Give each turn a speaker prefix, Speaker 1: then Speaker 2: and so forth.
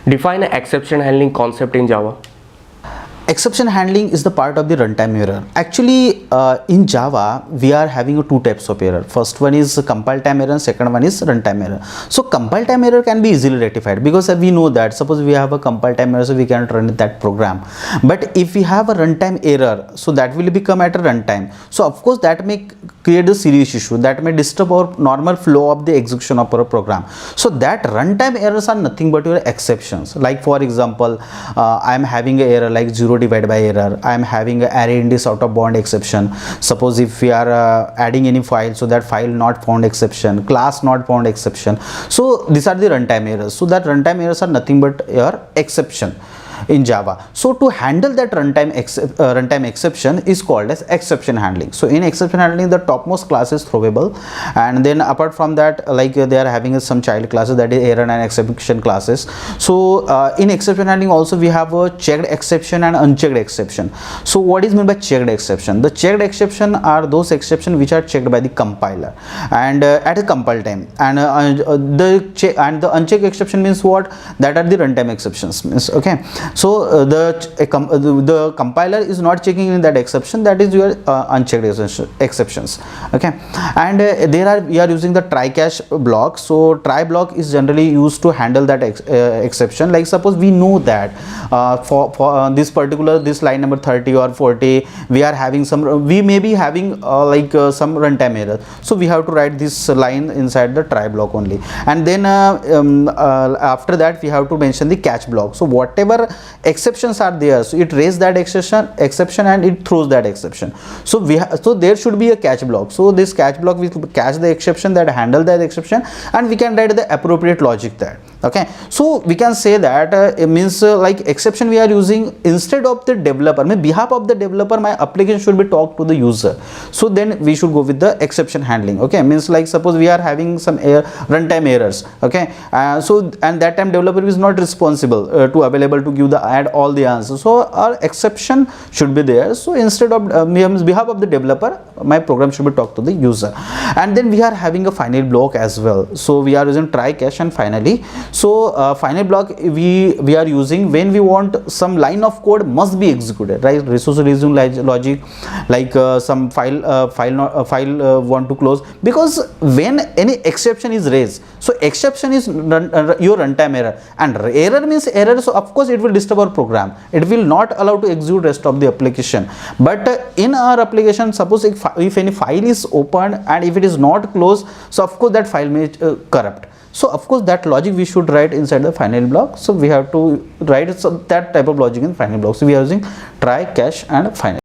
Speaker 1: Define an exception handling concept in Java.
Speaker 2: Exception handling is the part of the runtime error. Actually, in Java, we are having two types of error. First one is compile time error, and second one is runtime error. So compile time error can be easily rectified because we know that suppose we have a compile time error, so we cannot run that program. But if we have a runtime error, so that will become at a runtime. So of course that may create a serious issue, that may disturb our normal flow of the execution of our program. So that runtime errors are nothing but your exceptions. Like for example, I am having an error like 0 divided by error. I am having an array index out of bound exception. Suppose if we are adding any file, so that file not found exception, class not found exception. So these are the runtime errors. So that runtime errors are nothing but your exception in Java. So to handle that runtime exception is called as exception handling. So in exception handling, the topmost class is throwable, and then apart from that, like they are having some child classes, that is error and exception classes. So in exception handling also we have a checked exception and unchecked exception. So what is meant by checked exception? The checked exception are those exceptions which are checked by the compiler and at a compile time, and the unchecked exception means what? That are the runtime exceptions means, okay. So the compiler is not checking in that exception, that is your unchecked exceptions, okay. And we are using the try catch block. So try block is generally used to handle that exception. Like suppose we know that for this line number 30 or 40, we may be having some runtime error, so we have to write this line inside the try block only, and then after that we have to mention the catch block. So whatever exceptions are there, so it raises that exception and it throws that exception. So there should be a catch block. So this catch block will catch the exception, that handle that exception, and we can write the appropriate logic there, okay. So we can say that it means like exception we are using instead of the developer, on behalf of the developer, my application should be talked to the user. So then we should go with the exception handling, okay. Means like suppose we are having some runtime errors, okay. So and that time developer is not responsible to available to give add all the answers, so our exception should be there. So instead of behalf of the developer, my program should be talked to the user. And then we are having a final block as well. So we are using try catch and finally. So final block we are using when we want some line of code must be executed, right? Resource resume logic, like some file want to close, because when any exception is raised, so exception is your runtime error, and error means error, so of course it will disturb our program, it will not allow to execute rest of the application. But in our application, suppose if any file is opened and if it is not closed, so of course that file may corrupt. So of course that logic we should write inside the final block. So we have to write that type of logic in final block. So we are using try, catch and final.